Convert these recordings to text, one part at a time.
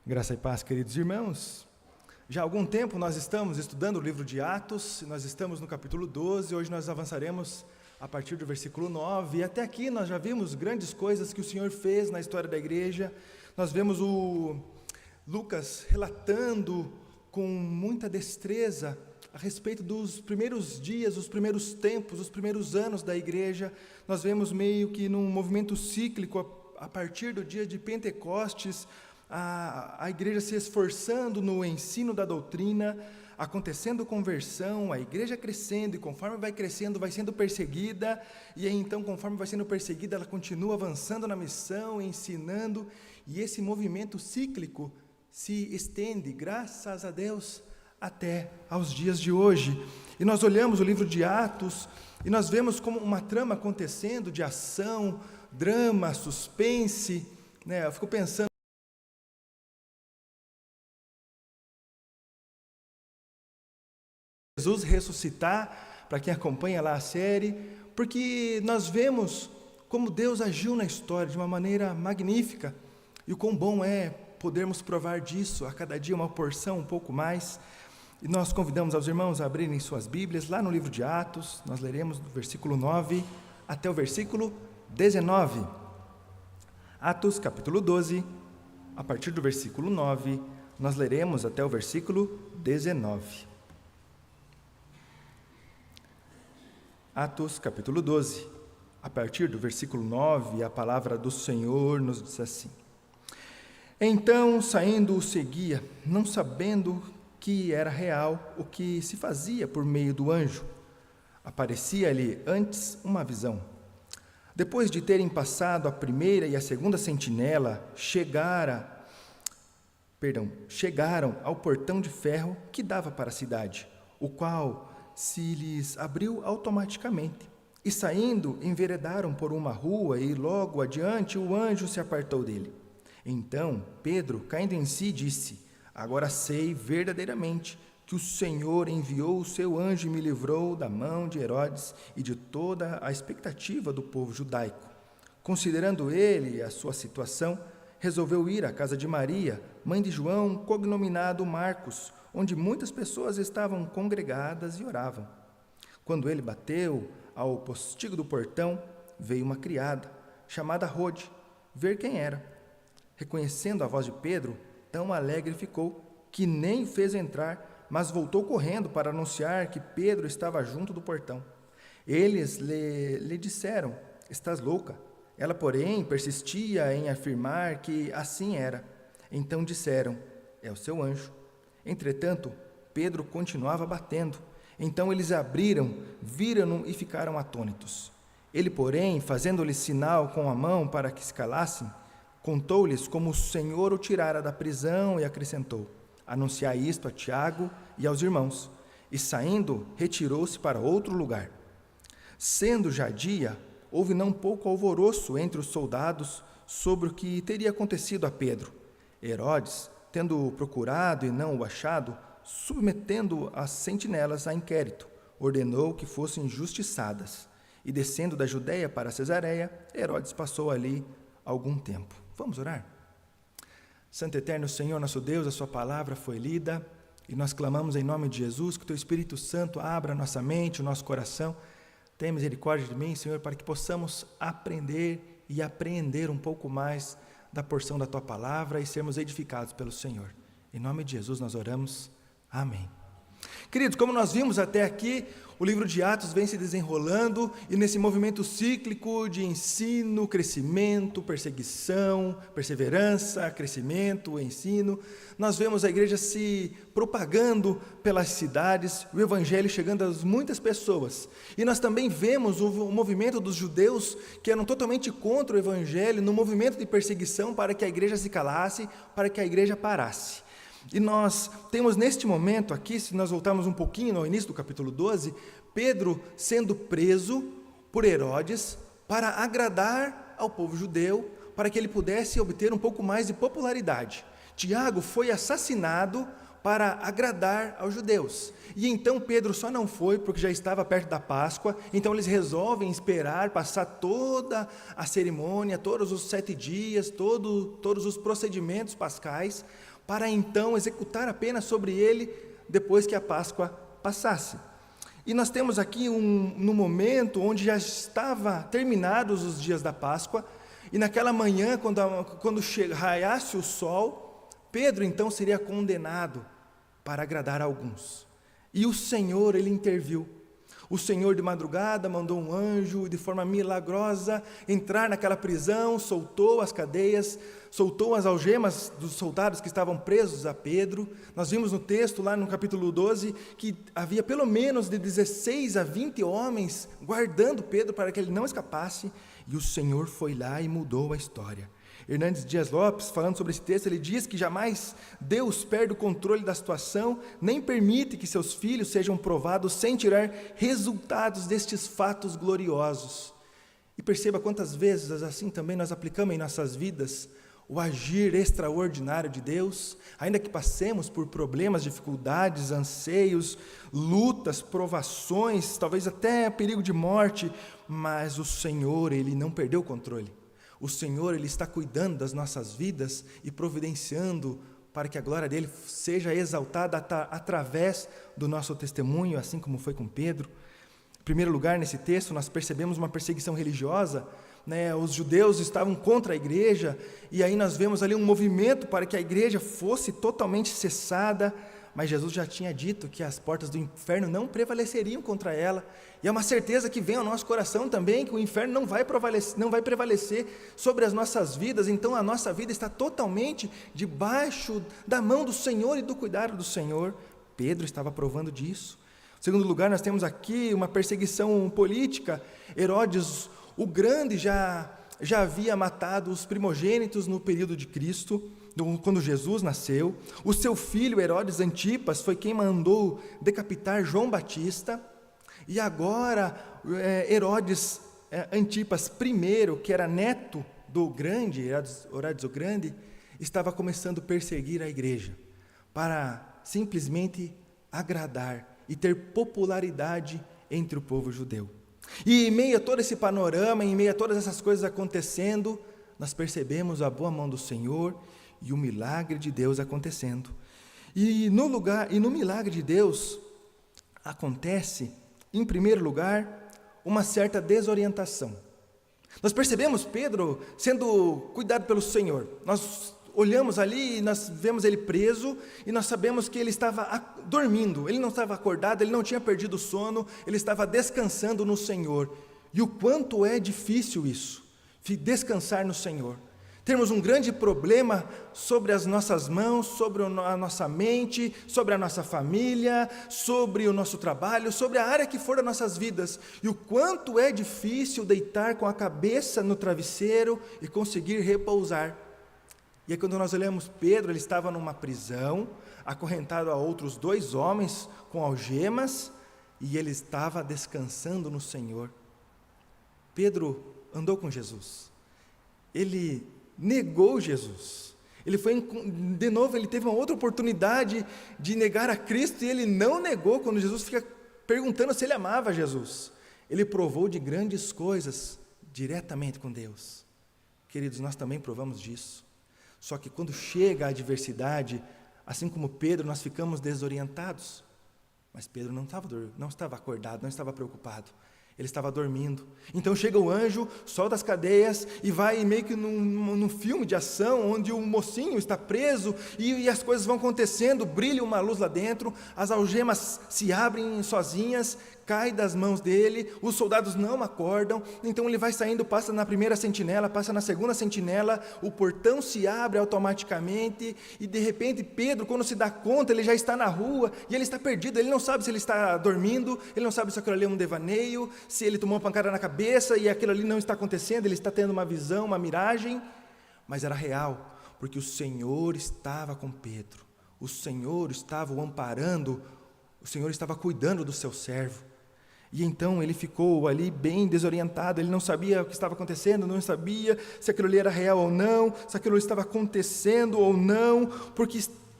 Graça e paz, queridos irmãos. Já há algum tempo nós estamos estudando o livro de Atos, nós estamos no capítulo 12, hoje nós avançaremos a partir do versículo 9, e até aqui nós já vimos grandes coisas que o Senhor fez na história da igreja. Nós vemos o Lucas relatando com muita destreza a respeito dos primeiros dias, os primeiros tempos, os primeiros anos da igreja. Nós vemos meio que num movimento cíclico, a partir do dia de Pentecostes, a igreja se esforçando no ensino da doutrina, acontecendo conversão, a igreja crescendo, e conforme vai crescendo, vai sendo perseguida, e aí então, conforme vai sendo perseguida, ela continua avançando na missão, ensinando, e esse movimento cíclico se estende, graças a Deus, até aos dias de hoje. E nós olhamos o livro de Atos, e nós vemos como uma trama acontecendo de ação, drama, suspense, né? Eu fico pensando, Jesus ressuscitar, para quem acompanha lá a série, porque nós vemos como Deus agiu na história de uma maneira magnífica, e o quão bom é podermos provar disso, a cada dia uma porção, um pouco mais. E nós convidamos aos irmãos a abrirem suas Bíblias, lá no livro de Atos, nós leremos do versículo 9 até o versículo 19. Atos capítulo 12, a partir do versículo 9, nós leremos até o versículo 19. Atos capítulo 12, a partir do versículo 9, a palavra do Senhor nos diz assim: Então, saindo, o seguia, não sabendo que era real o que se fazia por meio do anjo. Aparecia-lhe antes uma visão. Depois de terem passado a primeira e a segunda sentinela, chegaram ao portão de ferro que dava para a cidade, o qual se lhes abriu automaticamente, e saindo, enveredaram por uma rua, e logo adiante o anjo se apartou dele. Então Pedro, caindo em si, disse: Agora sei verdadeiramente que o Senhor enviou o seu anjo e me livrou da mão de Herodes e de toda a expectativa do povo judaico. Considerando ele a sua situação, resolveu ir à casa de Maria, mãe de João, cognominado Marcos, onde muitas pessoas estavam congregadas e oravam. Quando ele bateu ao postigo do portão, veio uma criada, chamada Rode, ver quem era. Reconhecendo a voz de Pedro, tão alegre ficou, que nem o fez entrar, mas voltou correndo para anunciar que Pedro estava junto do portão. Eles lhe disseram: Estás louca? Ela, porém, persistia em afirmar que assim era. Então disseram: É o seu anjo. Entretanto, Pedro continuava batendo. Então eles abriram, viram-no e ficaram atônitos. Ele, porém, fazendo-lhes sinal com a mão para que se calassem, contou-lhes como o Senhor o tirara da prisão e acrescentou: Anunciai isto a Tiago e aos irmãos. E saindo, retirou-se para outro lugar. Sendo já dia, houve não pouco alvoroço entre os soldados sobre o que teria acontecido a Pedro. Herodes, tendo procurado e não o achado, submetendo as sentinelas a inquérito, ordenou que fossem justiçadas. E descendo da Judéia para Cesareia, Herodes passou ali algum tempo. Vamos orar? Santo Eterno Senhor, nosso Deus, a sua palavra foi lida, e nós clamamos em nome de Jesus que o teu Espírito Santo abra a nossa mente, o nosso coração. Tenha misericórdia de mim, Senhor, para que possamos aprender e apreender um pouco mais da porção da tua palavra e sermos edificados pelo Senhor. Em nome de Jesus nós oramos. Amém. Queridos, como nós vimos até aqui, o livro de Atos vem se desenrolando, e nesse movimento cíclico de ensino, crescimento, perseguição, perseverança, crescimento, ensino, nós vemos a igreja se propagando pelas cidades, o evangelho chegando a muitas pessoas. E nós também vemos o movimento dos judeus que eram totalmente contra o evangelho, no movimento de perseguição para que a igreja se calasse, para que a igreja parasse. E nós temos neste momento aqui, se nós voltarmos um pouquinho ao início do capítulo 12, Pedro sendo preso por Herodes para agradar ao povo judeu, para que ele pudesse obter um pouco mais de popularidade. Tiago foi assassinado para agradar aos judeus. E então Pedro só não foi porque já estava perto da Páscoa, então eles resolvem esperar, passar toda a cerimônia, todos os 7 dias, todos os procedimentos pascais, para então executar a pena sobre ele depois que a Páscoa passasse. E nós temos aqui no momento onde já estava terminados os dias da Páscoa, e naquela manhã, quando raiasse o sol, Pedro então seria condenado para agradar a alguns. E o Senhor, ele interviu. O Senhor de madrugada mandou um anjo de forma milagrosa entrar naquela prisão, soltou as cadeias, soltou as algemas dos soldados que estavam presos a Pedro. Nós vimos no texto, lá no capítulo 12, que havia pelo menos de 16 a 20 homens guardando Pedro para que ele não escapasse, e o Senhor foi lá e mudou a história. Hernandes Dias Lopes, falando sobre esse texto, ele diz que jamais Deus perde o controle da situação, nem permite que seus filhos sejam provados sem tirar resultados destes fatos gloriosos. E perceba quantas vezes assim também nós aplicamos em nossas vidas o agir extraordinário de Deus, ainda que passemos por problemas, dificuldades, anseios, lutas, provações, talvez até perigo de morte, mas o Senhor, ele não perdeu o controle. O Senhor, ele está cuidando das nossas vidas e providenciando para que a glória dele seja exaltada através do nosso testemunho, assim como foi com Pedro. Em primeiro lugar, nesse texto, nós percebemos uma perseguição religiosa, né? Os judeus estavam contra a igreja, e aí nós vemos ali um movimento para que a igreja fosse totalmente cessada, mas Jesus já tinha dito que as portas do inferno não prevaleceriam contra ela, e é uma certeza que vem ao nosso coração também, que o inferno não vai prevalecer sobre as nossas vidas. Então a nossa vida está totalmente debaixo da mão do Senhor e do cuidado do Senhor. Pedro estava provando disso. Em segundo lugar, nós temos aqui uma perseguição política. Herodes o Grande já havia matado os primogênitos no período de Cristo, quando Jesus nasceu. O seu filho Herodes Antipas foi quem mandou decapitar João Batista, e agora Herodes Antipas I, que era neto do grande, Herodes o Grande, estava começando a perseguir a igreja, para simplesmente agradar e ter popularidade entre o povo judeu. E em meio a todo esse panorama, em meio a todas essas coisas acontecendo, nós percebemos a boa mão do Senhor e o milagre de Deus acontecendo. E no milagre de Deus acontece, em primeiro lugar, uma certa desorientação. Nós percebemos Pedro sendo cuidado pelo Senhor. Nós olhamos ali e nós vemos ele preso, e nós sabemos que ele estava dormindo, ele não estava acordado, ele não tinha perdido o sono, ele estava descansando no Senhor. E o quanto é difícil isso, descansar no Senhor. Temos um grande problema sobre as nossas mãos, sobre a nossa mente, sobre a nossa família, sobre o nosso trabalho, sobre a área que for das nossas vidas. E o quanto é difícil deitar com a cabeça no travesseiro e conseguir repousar. E aí quando nós olhamos Pedro, ele estava numa prisão, acorrentado a outros 2 homens com algemas, e ele estava descansando no Senhor. Pedro andou com Jesus. Ele negou Jesus. Ele teve uma outra oportunidade de negar a Cristo, e ele não negou quando Jesus fica perguntando se ele amava Jesus. Ele provou de grandes coisas diretamente com Deus. Queridos, nós também provamos disso. Só que quando chega a adversidade, assim como Pedro, nós ficamos desorientados. Mas Pedro não estava acordado, não estava preocupado. Ele estava dormindo. Então chega o anjo, solta as cadeias e vai meio que num filme de ação, onde o mocinho está preso e as coisas vão acontecendo, brilha uma luz lá dentro, as algemas se abrem sozinhas, cai das mãos dele, os soldados não acordam, então ele vai saindo, passa na primeira sentinela, passa na segunda sentinela, o portão se abre automaticamente, e de repente Pedro, quando se dá conta, ele já está na rua, e ele está perdido, ele não sabe se ele está dormindo, ele não sabe se aquilo ali é um devaneio, se ele tomou uma pancada na cabeça, e aquilo ali não está acontecendo, ele está tendo uma visão, uma miragem, mas era real, porque o Senhor estava com Pedro, o Senhor estava o amparando, o Senhor estava cuidando do seu servo. E então ele ficou ali bem desorientado, ele não sabia o que estava acontecendo, não sabia se aquilo ali era real ou não, se aquilo estava acontecendo ou não, porque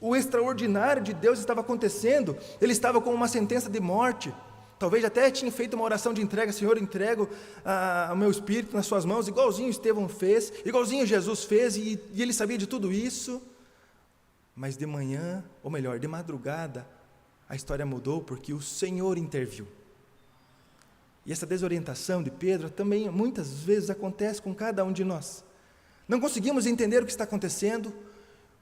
o extraordinário de Deus estava acontecendo, ele estava com uma sentença de morte, talvez até tinha feito uma oração de entrega: Senhor, entrego o meu espírito nas suas mãos, igualzinho Estevão fez, igualzinho Jesus fez, e ele sabia de tudo isso. Mas de manhã, ou melhor, de madrugada, a história mudou porque o Senhor interviu. E essa desorientação de Pedro também muitas vezes acontece com cada um de nós. Não conseguimos entender o que está acontecendo.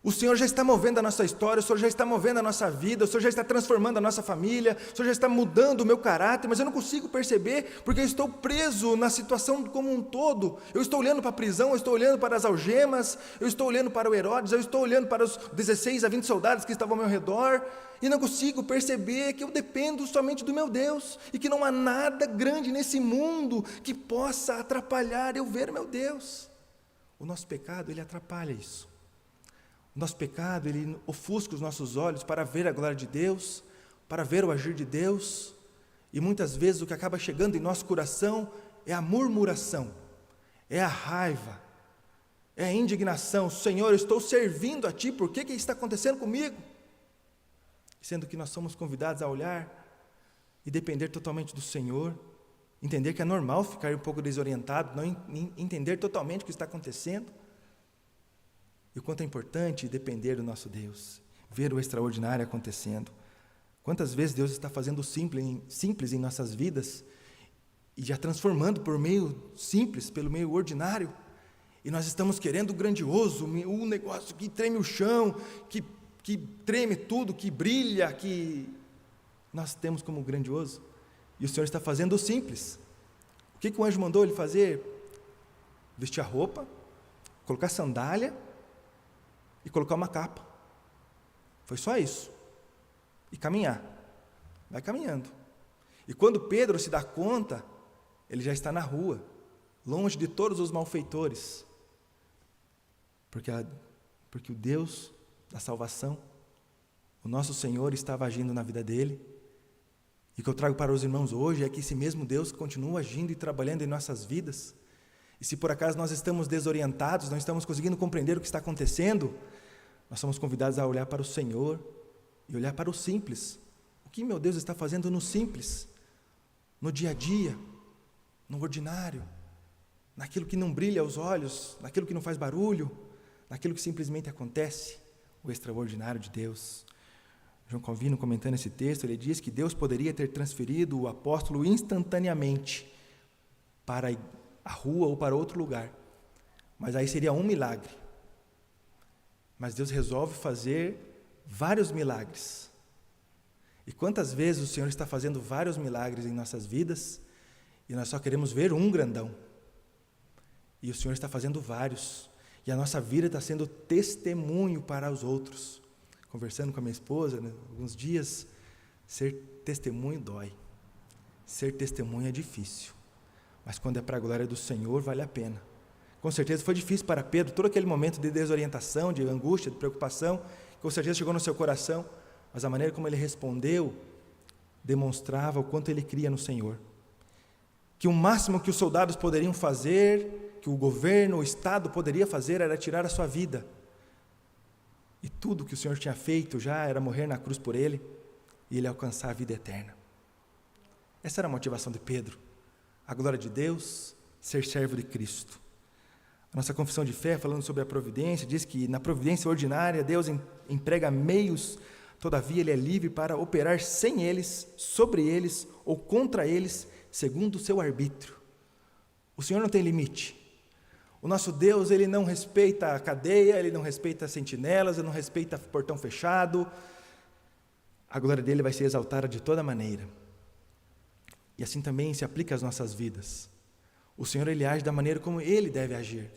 O Senhor já está movendo a nossa história, o Senhor já está movendo a nossa vida, o Senhor já está transformando a nossa família, o Senhor já está mudando o meu caráter, mas eu não consigo perceber, porque eu estou preso na situação como um todo. Eu estou olhando para a prisão, eu estou olhando para as algemas, eu estou olhando para o Herodes, eu estou olhando para os 16 a 20 soldados que estavam ao meu redor, e não consigo perceber que eu dependo somente do meu Deus, e que não há nada grande nesse mundo que possa atrapalhar eu ver meu Deus. O nosso pecado, ele atrapalha isso. O nosso pecado, ele ofusca os nossos olhos para ver a glória de Deus, para ver o agir de Deus, e muitas vezes o que acaba chegando em nosso coração é a murmuração, é a raiva, é a indignação. Senhor, eu estou servindo a Ti, por que está acontecendo comigo? Sendo que nós somos convidados a olhar e depender totalmente do Senhor, entender que é normal ficar um pouco desorientado, não entender totalmente o que está acontecendo, e o quanto é importante depender do nosso Deus, ver o extraordinário acontecendo. Quantas vezes Deus está fazendo o simples em nossas vidas, e já transformando por meio simples, pelo meio ordinário, e nós estamos querendo o grandioso, um negócio que treme o chão, que treme tudo, que brilha, que nós temos como grandioso, e o Senhor está fazendo o simples. O que o anjo mandou ele fazer? Vestir a roupa, colocar sandália, e colocar uma capa. Foi só isso. E caminhar. Vai caminhando. E quando Pedro se dá conta, ele já está na rua, longe de todos os malfeitores. Porque o Deus da salvação, o nosso Senhor, estava agindo na vida dele. E o que eu trago para os irmãos hoje é que esse mesmo Deus continua agindo e trabalhando em nossas vidas. E se por acaso nós estamos desorientados, não estamos conseguindo compreender o que está acontecendo, nós somos convidados a olhar para o Senhor e olhar para o simples. O que meu Deus está fazendo no simples, no dia a dia, no ordinário, naquilo que não brilha aos olhos, naquilo que não faz barulho, naquilo que simplesmente acontece, o extraordinário de Deus. João Calvino, comentando esse texto, ele diz que Deus poderia ter transferido o apóstolo instantaneamente para a rua ou para outro lugar, mas aí seria um milagre. Mas Deus resolve fazer vários milagres. E quantas vezes o Senhor está fazendo vários milagres em nossas vidas e nós só queremos ver um grandão, e o Senhor está fazendo vários, e a nossa vida está sendo testemunho para os outros. Conversando com a minha esposa, né, alguns dias, ser testemunho dói, ser testemunho é difícil, mas quando é para a glória do Senhor, vale a pena. Com certeza foi difícil para Pedro, todo aquele momento de desorientação, de angústia, de preocupação, com certeza chegou no seu coração, mas a maneira como ele respondeu, demonstrava o quanto ele cria no Senhor. Que o máximo que os soldados poderiam fazer, que o governo, o Estado poderia fazer, era tirar a sua vida. E tudo que o Senhor tinha feito já era morrer na cruz por ele, e ele alcançar a vida eterna. Essa era a motivação de Pedro, a glória de Deus, ser servo de Cristo. A nossa confissão de fé, falando sobre a providência, diz que na providência ordinária, Deus emprega meios, todavia Ele é livre para operar sem eles, sobre eles ou contra eles, segundo o seu arbítrio. O Senhor não tem limite. O nosso Deus, Ele não respeita a cadeia, Ele não respeita as sentinelas, Ele não respeita portão fechado. A glória dEle vai ser exaltada de toda maneira. E assim também se aplica às nossas vidas. O Senhor, Ele age da maneira como Ele deve agir.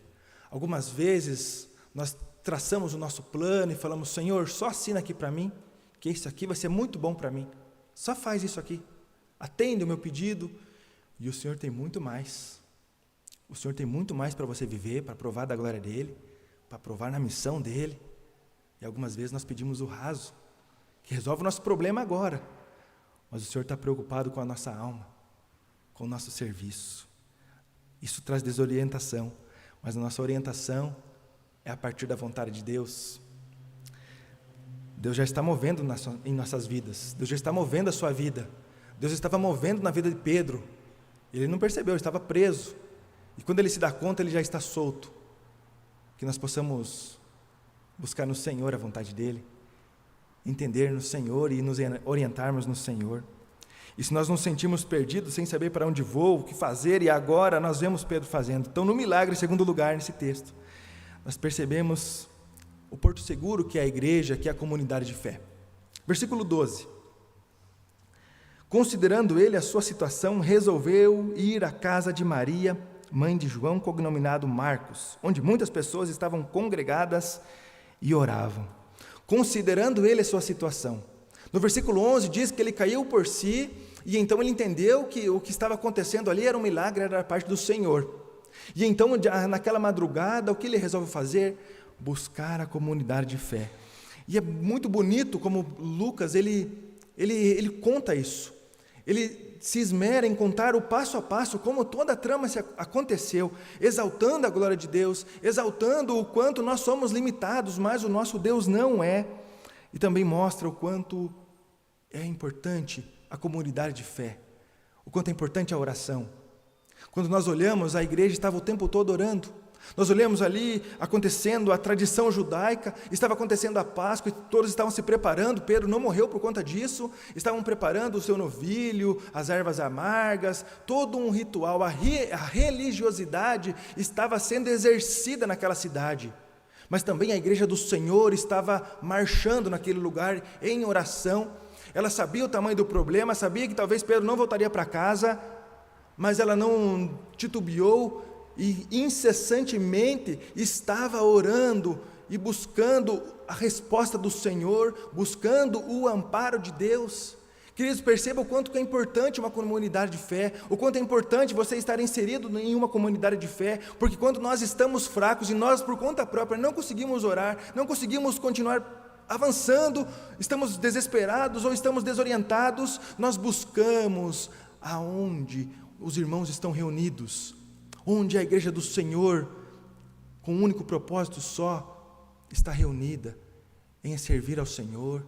Algumas vezes, nós traçamos o nosso plano e falamos: Senhor, só assina aqui para mim, que isso aqui vai ser muito bom para mim. Só faz isso aqui. Atende o meu pedido. E o Senhor tem muito mais. O Senhor tem muito mais para você viver, para provar da glória dEle, para provar na missão dEle. E algumas vezes nós pedimos o raso, que resolve o nosso problema agora. Mas o Senhor está preocupado com a nossa alma, com o nosso serviço. Isso traz desorientação, mas a nossa orientação é a partir da vontade de Deus. Deus já está movendo em nossas vidas. Deus já está movendo a sua vida. Deus estava movendo na vida de Pedro. Ele não percebeu, ele estava preso. E quando ele se dá conta, ele já está solto. Que nós possamos buscar no Senhor a vontade dEle, entender no Senhor e nos orientarmos no Senhor. E se nós nos sentimos perdidos, sem saber para onde vou, o que fazer, e agora nós vemos Pedro fazendo. Então, no milagre, em segundo lugar, nesse texto, nós percebemos o porto seguro que é a igreja, que é a comunidade de fé. Versículo 12. Considerando ele a sua situação, resolveu ir à casa de Maria, mãe de João, cognominado Marcos, onde muitas pessoas estavam congregadas e oravam. Considerando ele a sua situação. No versículo 11 diz que ele caiu por si, e então ele entendeu que o que estava acontecendo ali era um milagre, era da parte do Senhor. E então, naquela madrugada, o que ele resolve fazer? Buscar a comunidade de fé. E é muito bonito como Lucas, ele conta isso. Ele se esmera em contar o passo a passo, como toda a trama aconteceu, exaltando a glória de Deus, exaltando o quanto nós somos limitados, mas o nosso Deus não é. E também mostra o quanto é importante a comunidade de fé, o quanto é importante a oração. Quando nós olhamos, a igreja estava o tempo todo orando. Nós olhamos ali acontecendo a tradição judaica, estava acontecendo a Páscoa e todos estavam se preparando. Pedro não morreu por conta disso, estavam preparando o seu novilho, as ervas amargas, todo um ritual, a religiosidade estava sendo exercida naquela cidade. Mas também a igreja do Senhor estava marchando naquele lugar em oração. Ela sabia o tamanho do problema, sabia que talvez Pedro não voltaria para casa, mas ela não titubeou e incessantemente estava orando e buscando a resposta do Senhor, buscando o amparo de Deus. Queridos, perceba o quanto que é importante uma comunidade de fé, o quanto é importante você estar inserido em uma comunidade de fé, porque quando nós estamos fracos e nós por conta própria não conseguimos orar, não conseguimos continuar avançando, estamos desesperados ou estamos desorientados, nós buscamos aonde os irmãos estão reunidos, onde a igreja do Senhor, com um único propósito só, está reunida em servir ao Senhor,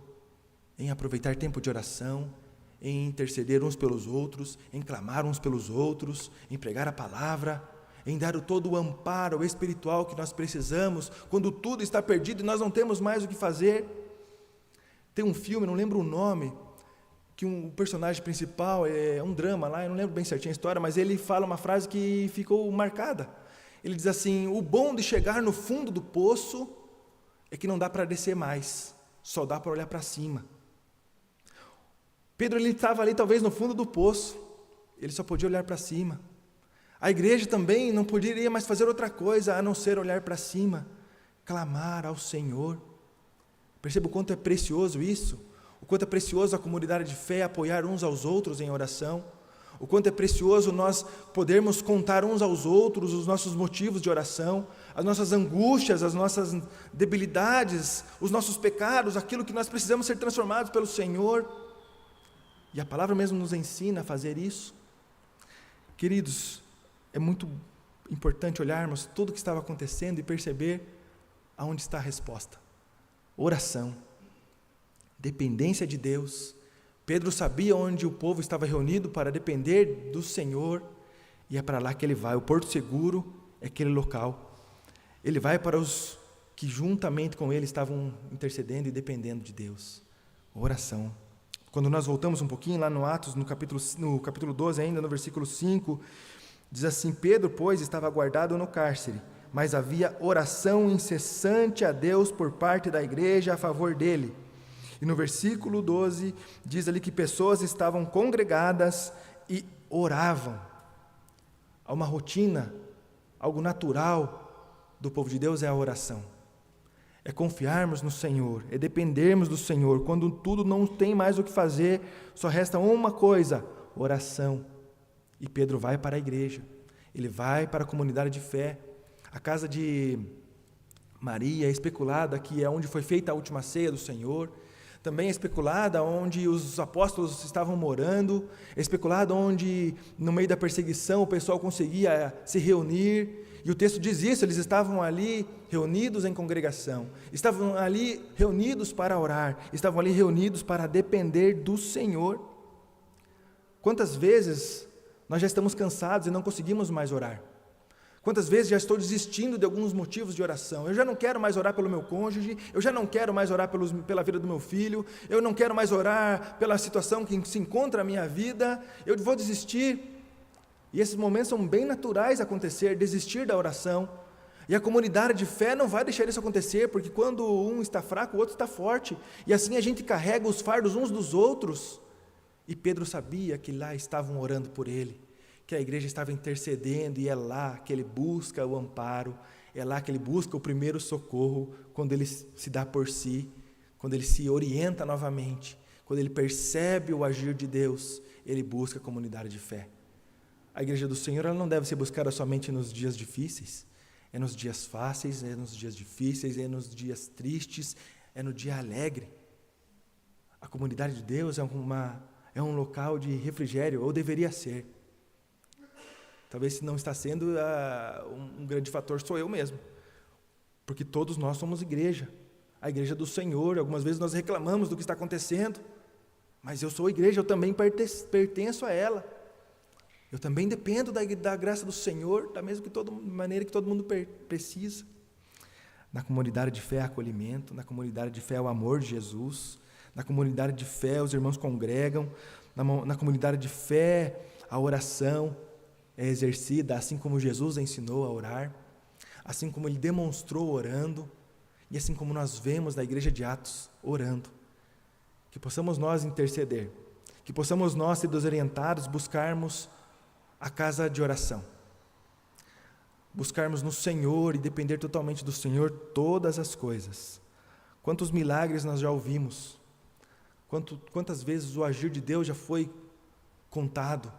em aproveitar tempo de oração, em interceder uns pelos outros, em clamar uns pelos outros, em pregar a palavra, em dar todo o amparo espiritual que nós precisamos, quando tudo está perdido e nós não temos mais o que fazer. Tem um filme, não lembro o nome, que o personagem principal, é um drama lá, eu não lembro bem certinho a história, mas ele fala uma frase que ficou marcada. Ele diz assim: o bom de chegar no fundo do poço é que não dá para descer mais, só dá para olhar para cima. Pedro, ele estava ali talvez no fundo do poço, ele só podia olhar para cima. A igreja também não poderia mais fazer outra coisa a não ser olhar para cima, clamar ao Senhor. Perceba o quanto é precioso isso, o quanto é precioso a comunidade de fé apoiar uns aos outros em oração, o quanto é precioso nós podermos contar uns aos outros os nossos motivos de oração, as nossas angústias, as nossas debilidades, os nossos pecados, aquilo que nós precisamos ser transformados pelo Senhor. E a palavra mesmo nos ensina a fazer isso. Queridos, é muito importante olharmos tudo o que estava acontecendo e perceber aonde está a resposta. Oração, dependência de Deus. Pedro sabia onde o povo estava reunido para depender do Senhor, e é para lá que ele vai. O porto seguro é aquele local. Ele vai para os que juntamente com ele estavam intercedendo e dependendo de Deus. Oração. Quando nós voltamos um pouquinho lá no Atos, no capítulo 12 ainda, no versículo 5, diz assim: Pedro, pois, estava guardado no cárcere, mas havia oração incessante a Deus por parte da igreja a favor dele. E no versículo 12, diz ali que pessoas estavam congregadas e oravam. Há uma rotina, algo natural do povo de Deus é a oração. É confiarmos no Senhor, é dependermos do Senhor. Quando tudo não tem mais o que fazer, só resta uma coisa: oração. E Pedro vai para a igreja, ele vai para a comunidade de fé. A casa de Maria é especulada que é onde foi feita a última ceia do Senhor. Também é especulada onde os apóstolos estavam morando. É especulada onde, no meio da perseguição, o pessoal conseguia se reunir. E o texto diz isso, eles estavam ali reunidos em congregação, estavam ali reunidos para orar, estavam ali reunidos para depender do Senhor. Quantas vezes nós já estamos cansados e não conseguimos mais orar? Quantas vezes já estou desistindo de alguns motivos de oração? Eu já não quero mais orar pelo meu cônjuge, eu já não quero mais orar pela vida do meu filho, eu não quero mais orar pela situação que se encontra a minha vida, eu vou desistir. E esses momentos são bem naturais acontecer, desistir da oração. E a comunidade de fé não vai deixar isso acontecer, porque quando um está fraco, o outro está forte. E assim a gente carrega os fardos uns dos outros. E Pedro sabia que lá estavam orando por ele, que a igreja estava intercedendo, e é lá que ele busca o amparo, é lá que ele busca o primeiro socorro, quando ele se dá por si, quando ele se orienta novamente, quando ele percebe o agir de Deus, ele busca a comunidade de fé. A igreja do Senhor, ela não deve ser buscada somente nos dias difíceis, é nos dias fáceis, é nos dias difíceis, é nos dias tristes, é no dia alegre. A comunidade de Deus é um local de refrigério, ou deveria ser. Talvez se não está sendo um grande fator, sou eu mesmo, porque todos nós somos igreja, a igreja do Senhor. Algumas vezes nós reclamamos do que está acontecendo, mas eu sou igreja, eu também pertenço a ela. Eu também dependo da graça do Senhor, da mesma maneira que todo mundo precisa. Na comunidade de fé, acolhimento. Na comunidade de fé, o amor de Jesus. Na comunidade de fé, os irmãos congregam. Na comunidade de fé, a oração é exercida, assim como Jesus ensinou a orar, assim como Ele demonstrou orando, e assim como nós vemos na igreja de Atos orando. Que possamos nós interceder, que possamos nós, ser desorientados, buscarmos a casa de oração, buscarmos no Senhor e depender totalmente do Senhor todas as coisas. Quantos milagres nós já ouvimos, quantas vezes o agir de Deus já foi contado.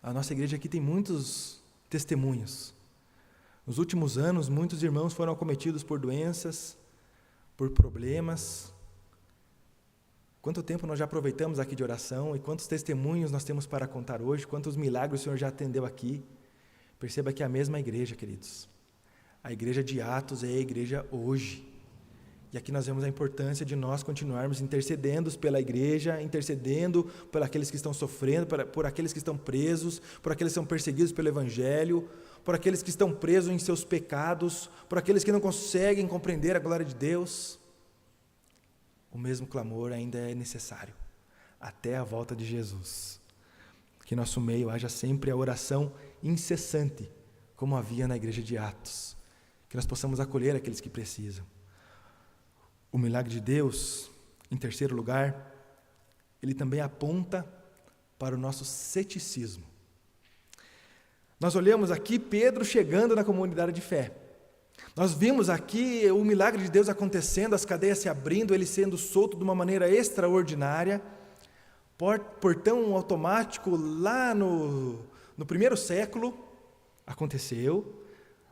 A nossa igreja aqui tem muitos testemunhos. Nos últimos anos, muitos irmãos foram acometidos por doenças, por problemas. Quanto tempo nós já aproveitamos aqui de oração e quantos testemunhos nós temos para contar hoje, quantos milagres o Senhor já atendeu aqui. Perceba que é a mesma igreja, queridos. A igreja de Atos é a igreja hoje. E aqui nós vemos a importância de nós continuarmos intercedendo pela igreja, intercedendo por aqueles que estão sofrendo, por aqueles que estão presos, por aqueles que são perseguidos pelo Evangelho, por aqueles que estão presos em seus pecados, por aqueles que não conseguem compreender a glória de Deus. O mesmo clamor ainda é necessário, até a volta de Jesus. Que em nosso meio haja sempre a oração incessante, como havia na igreja de Atos. Que nós possamos acolher aqueles que precisam. O milagre de Deus, em terceiro lugar, ele também aponta para o nosso ceticismo. Nós olhamos aqui Pedro chegando na comunidade de fé. Nós vimos aqui o milagre de Deus acontecendo, as cadeias se abrindo, ele sendo solto de uma maneira extraordinária, portão automático lá no primeiro século, aconteceu.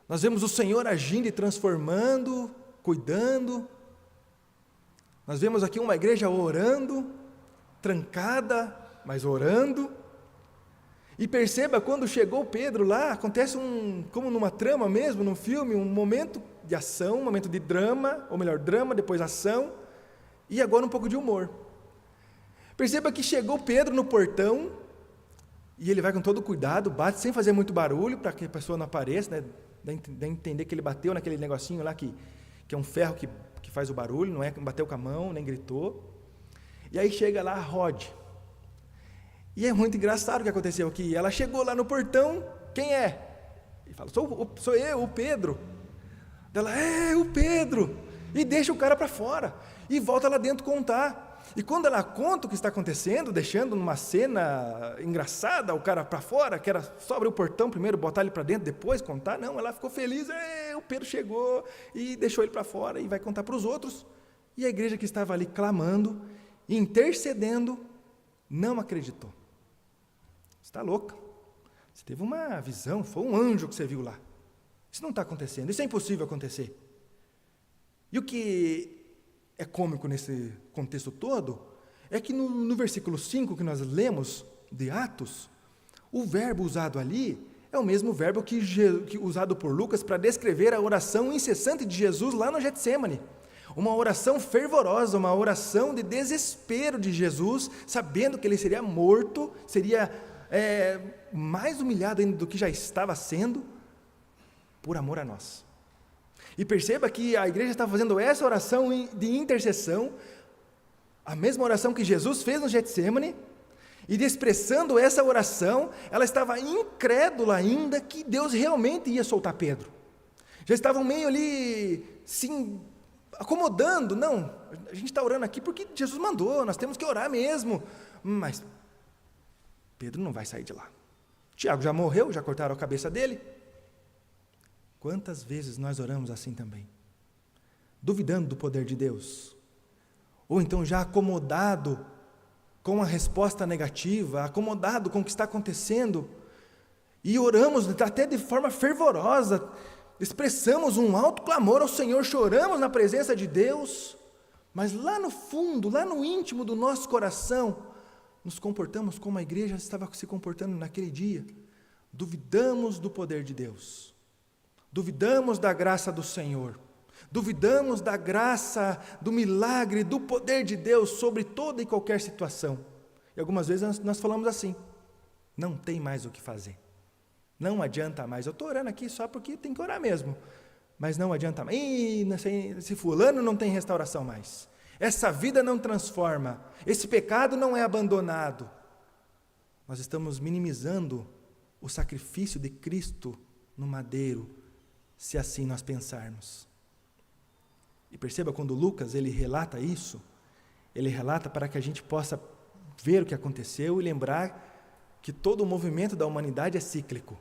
Nós vemos o Senhor agindo e transformando, cuidando. Nós vemos aqui uma igreja orando, trancada, mas orando. E perceba, quando chegou Pedro lá, acontece como numa trama mesmo, num filme, um momento de ação, um momento de drama, ou melhor, drama, depois ação, e agora um pouco de humor. Perceba que chegou Pedro no portão, e ele vai com todo cuidado, bate sem fazer muito barulho, para que a pessoa não apareça, né? Dá a entender que ele bateu naquele negocinho lá, que é um ferro que faz o barulho, não é que bateu com a mão, nem gritou. E aí chega lá a Rod. E é muito engraçado o que aconteceu aqui. Ela chegou lá no portão, quem é? Ele fala, sou eu, o Pedro. Ela, o Pedro. E deixa o cara para fora. E volta lá dentro contar. E quando ela conta o que está acontecendo, deixando numa cena engraçada o cara para fora, que era só abrir o portão primeiro, botar ele para dentro, depois contar, não, ela ficou feliz, o Pedro chegou e deixou ele para fora e vai contar para os outros. E a igreja que estava ali clamando, intercedendo, não acreditou. Você está louca? Você teve uma visão, foi um anjo que você viu lá. Isso não está acontecendo, isso é impossível acontecer. E o que é cômico nesse contexto todo, é que no versículo 5 que nós lemos de Atos, o verbo usado ali é o mesmo verbo que usado por Lucas para descrever a oração incessante de Jesus lá no Getsêmani. Uma oração fervorosa, uma oração de desespero de Jesus, sabendo que ele seria morto, seria mais humilhado ainda do que já estava sendo, por amor a nós. E perceba que a igreja está fazendo essa oração de intercessão, a mesma oração que Jesus fez no Getsêmani, e expressando essa oração, ela estava incrédula ainda que Deus realmente ia soltar Pedro. Já estavam meio ali, sim, acomodando. Não, a gente está orando aqui porque Jesus mandou, nós temos que orar mesmo. Mas Pedro não vai sair de lá. Tiago já morreu, já cortaram a cabeça dele. Quantas vezes nós oramos assim também? Duvidando do poder de Deus. Ou então já acomodado com a resposta negativa, acomodado com o que está acontecendo, e oramos até de forma fervorosa, expressamos um alto clamor ao Senhor, choramos na presença de Deus, mas lá no fundo, lá no íntimo do nosso coração, nos comportamos como a igreja estava se comportando naquele dia, duvidamos do poder de Deus, duvidamos da graça do Senhor, duvidamos da graça, do milagre, do poder de Deus sobre toda e qualquer situação. E algumas vezes nós falamos assim, não tem mais o que fazer, não adianta mais, eu estou orando aqui só porque tem que orar mesmo, mas não adianta mais, esse fulano não tem restauração mais, essa vida não transforma, esse pecado não é abandonado. Nós estamos minimizando o sacrifício de Cristo no madeiro, se assim nós pensarmos. E perceba, quando Lucas ele relata isso, ele relata para que a gente possa ver o que aconteceu e lembrar que todo o movimento da humanidade é cíclico.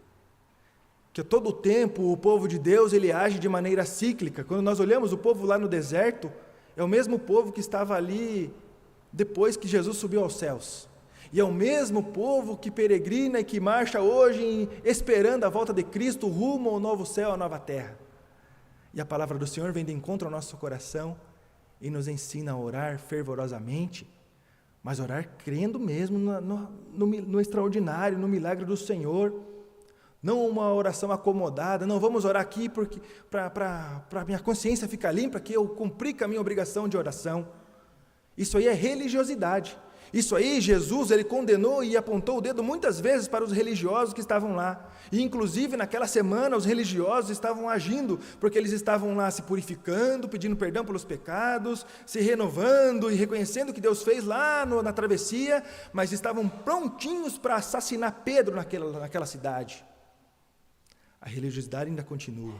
Que a todo tempo o povo de Deus ele age de maneira cíclica. Quando nós olhamos o povo lá no deserto, é o mesmo povo que estava ali depois que Jesus subiu aos céus. E é o mesmo povo que peregrina e que marcha hoje esperando a volta de Cristo rumo ao novo céu, à nova terra. E a palavra do Senhor vem de encontro ao nosso coração e nos ensina a orar fervorosamente, mas orar crendo mesmo no extraordinário, no milagre do Senhor. Não uma oração acomodada, não vamos orar aqui para minha consciência ficar limpa, que eu cumpri com a minha obrigação de oração. Isso aí é religiosidade. Isso aí, Jesus, ele condenou e apontou o dedo muitas vezes para os religiosos que estavam lá. E, inclusive, naquela semana, os religiosos estavam agindo, porque eles estavam lá se purificando, pedindo perdão pelos pecados, se renovando e reconhecendo o que Deus fez lá na travessia, mas estavam prontinhos para assassinar Pedro naquela cidade. A religiosidade ainda continua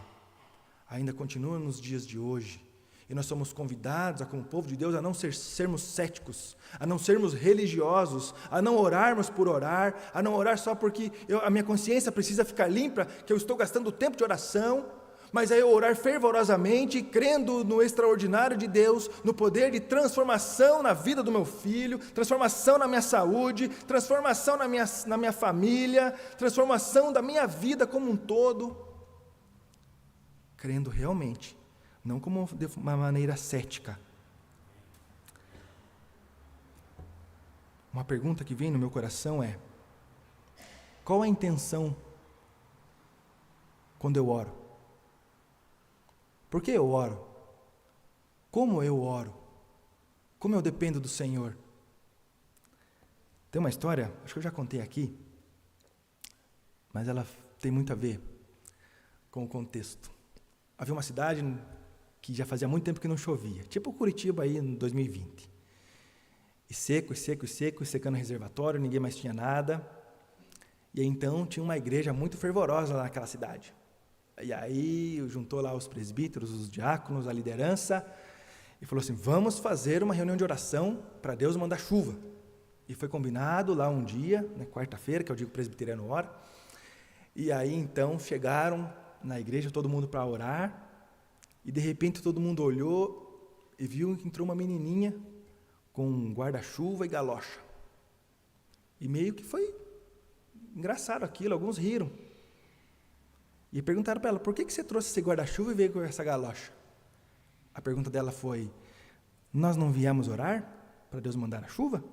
nos dias de hoje. E nós somos convidados, como povo de Deus, a não sermos céticos, a não sermos religiosos, a não orarmos por orar, a não orar só porque a minha consciência precisa ficar limpa, que eu estou gastando tempo de oração, mas é eu orar fervorosamente, crendo no extraordinário de Deus, no poder de transformação na vida do meu filho, transformação na minha saúde, transformação na minha família, transformação da minha vida como um todo, crendo realmente, não como de uma maneira cética. Uma pergunta que vem no meu coração é: qual a intenção quando eu oro? Por que eu oro? Como eu oro? Como eu dependo do Senhor? Tem uma história, acho que eu já contei aqui, mas ela tem muito a ver com o contexto. Havia uma cidade que já fazia muito tempo que não chovia, tipo Curitiba aí em 2020. E seco, secando o reservatório, ninguém mais tinha nada. E aí, então tinha uma igreja muito fervorosa lá naquela cidade. E aí juntou lá os presbíteros, os diáconos, a liderança, e falou assim: vamos fazer uma reunião de oração para Deus mandar chuva. E foi combinado lá um dia, na quarta-feira, que é o dia que o presbiteriano ora. E aí então chegaram na igreja todo mundo para orar. E de repente todo mundo olhou e viu que entrou uma menininha com um guarda-chuva e galocha. E meio que foi engraçado aquilo, alguns riram. E perguntaram para ela: por que você trouxe esse guarda-chuva e veio com essa galocha? A pergunta dela foi: nós não viemos orar para Deus mandar a chuva?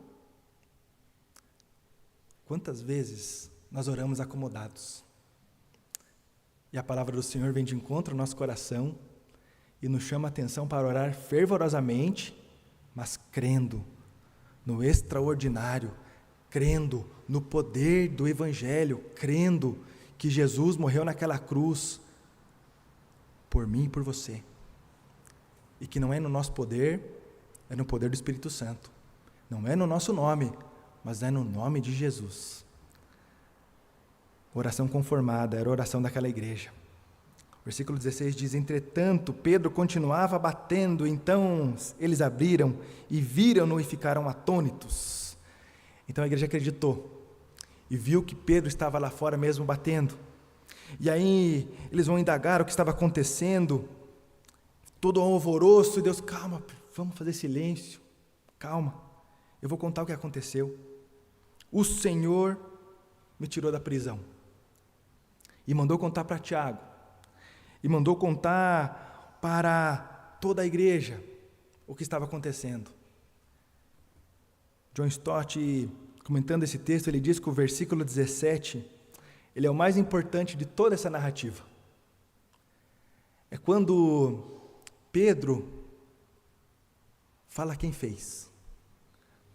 Quantas vezes nós oramos acomodados? E a palavra do Senhor vem de encontro ao nosso coração e nos chama a atenção para orar fervorosamente, mas crendo no extraordinário, crendo no poder do Evangelho, crendo que Jesus morreu naquela cruz por mim e por você. E que não é no nosso poder, é no poder do Espírito Santo. Não é no nosso nome, mas é no nome de Jesus. Oração conformada, era a oração daquela igreja. Versículo 16 diz: entretanto, Pedro continuava batendo, então eles abriram e viram-no e ficaram atônitos. Então a igreja acreditou e viu que Pedro estava lá fora mesmo batendo. E aí eles vão indagar o que estava acontecendo, todo o alvoroço, e Deus: calma, vamos fazer silêncio, calma, eu vou contar o que aconteceu. O Senhor me tirou da prisão, e mandou contar para Tiago, e mandou contar para toda a igreja o que estava acontecendo. John Stott, comentando esse texto, ele diz que o versículo 17, ele é o mais importante de toda essa narrativa. É quando Pedro fala quem fez,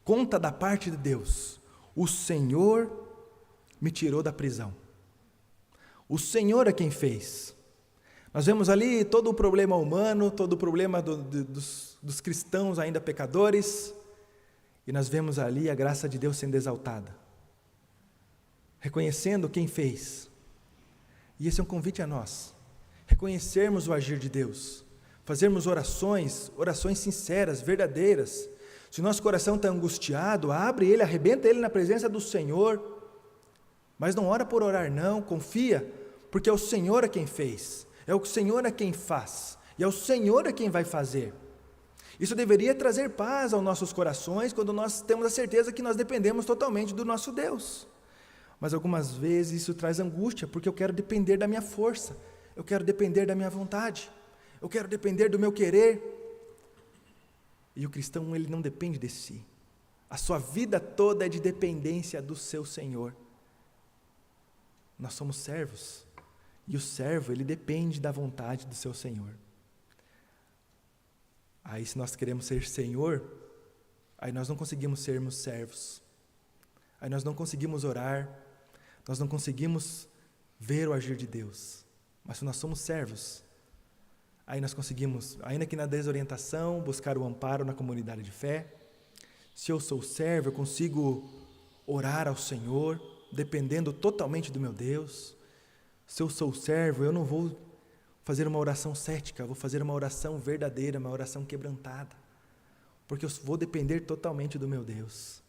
conta da parte de Deus: o Senhor me tirou da prisão. O Senhor é quem fez. Nós vemos ali todo o problema humano, todo o problema dos cristãos ainda pecadores, e nós vemos ali a graça de Deus sendo exaltada, reconhecendo quem fez. E esse é um convite a nós, reconhecermos o agir de Deus, fazermos orações sinceras, verdadeiras. Se o nosso coração está angustiado, abre ele, arrebenta ele na presença do Senhor, mas não ora por orar não, confia, porque é o Senhor quem fez, é o Senhor quem faz, e é o Senhor quem vai fazer. Isso deveria trazer paz aos nossos corações, quando nós temos a certeza que nós dependemos totalmente do nosso Deus. Mas algumas vezes isso traz angústia, porque eu quero depender da minha força, eu quero depender da minha vontade, eu quero depender do meu querer. E o cristão, ele não depende de si, a sua vida toda é de dependência do seu Senhor. Nós somos servos, e o servo, ele depende da vontade do seu Senhor. Aí, se nós queremos ser Senhor, aí nós não conseguimos sermos servos, aí nós não conseguimos orar, nós não conseguimos ver o agir de Deus. Mas se nós somos servos, aí nós conseguimos, ainda que na desorientação, buscar o amparo na comunidade de fé. Se eu sou servo, eu consigo orar ao Senhor, dependendo totalmente do meu Deus. Se eu sou servo, eu não vou fazer uma oração cética, vou fazer uma oração verdadeira, uma oração quebrantada, porque eu vou depender totalmente do meu Deus.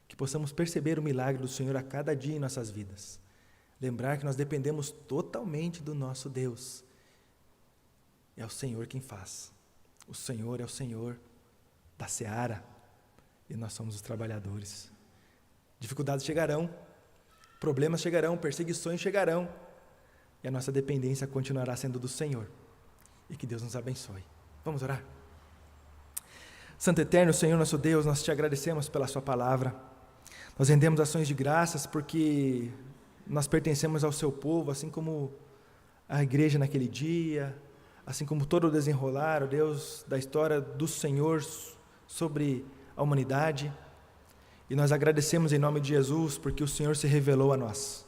Que possamos perceber o milagre do Senhor a cada dia em nossas vidas, lembrar que nós dependemos totalmente do nosso Deus. É o Senhor quem faz, o Senhor é o Senhor da seara, e nós somos os trabalhadores. Dificuldades chegarão, problemas chegarão, perseguições chegarão, e a nossa dependência continuará sendo do Senhor. E que Deus nos abençoe. Vamos orar? Santo Eterno, Senhor nosso Deus, nós te agradecemos pela sua palavra. Nós rendemos ações de graças porque nós pertencemos ao seu povo, assim como a igreja naquele dia, assim como todo o desenrolar, ó Deus, da história do Senhor sobre a humanidade. E nós agradecemos em nome de Jesus porque o Senhor se revelou a nós.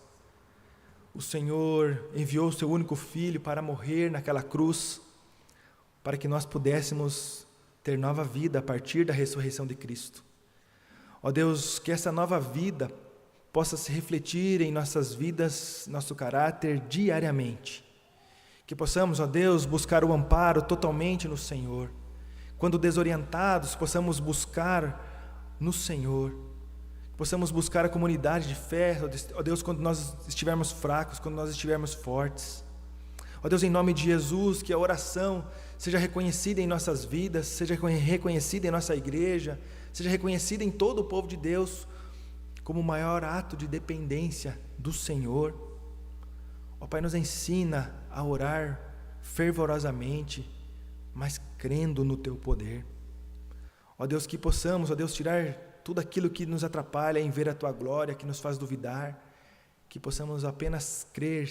O Senhor enviou o seu único Filho para morrer naquela cruz, para que nós pudéssemos ter nova vida a partir da ressurreição de Cristo. Ó Deus, que essa nova vida possa se refletir em nossas vidas, nosso caráter diariamente. Que possamos, ó Deus, buscar o amparo totalmente no Senhor. Quando desorientados, possamos buscar no Senhor. Possamos buscar a comunidade de fé, ó Deus, quando nós estivermos fracos, quando nós estivermos fortes. Ó Deus, em nome de Jesus, que a oração seja reconhecida em nossas vidas, seja reconhecida em nossa igreja, seja reconhecida em todo o povo de Deus, como o maior ato de dependência do Senhor. Ó Pai, nos ensina a orar fervorosamente, mas crendo no Teu poder. Ó Deus, que possamos, ó Deus, tirar tudo aquilo que nos atrapalha em ver a Tua glória, que nos faz duvidar, que possamos apenas crer,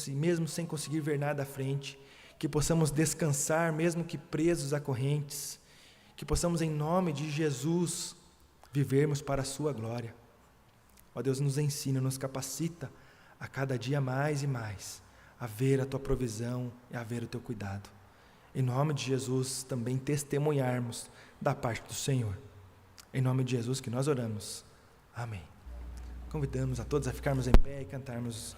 mesmo sem conseguir ver nada à frente, que possamos descansar, mesmo que presos a correntes, que possamos, em nome de Jesus, vivermos para a sua glória. Ó Deus, nos ensina, nos capacita a cada dia mais e mais a ver a tua provisão e a ver o teu cuidado. Em nome de Jesus, também testemunharmos da parte do Senhor. Em nome de Jesus que nós oramos. Amém. Convidamos a todos a ficarmos em pé e cantarmos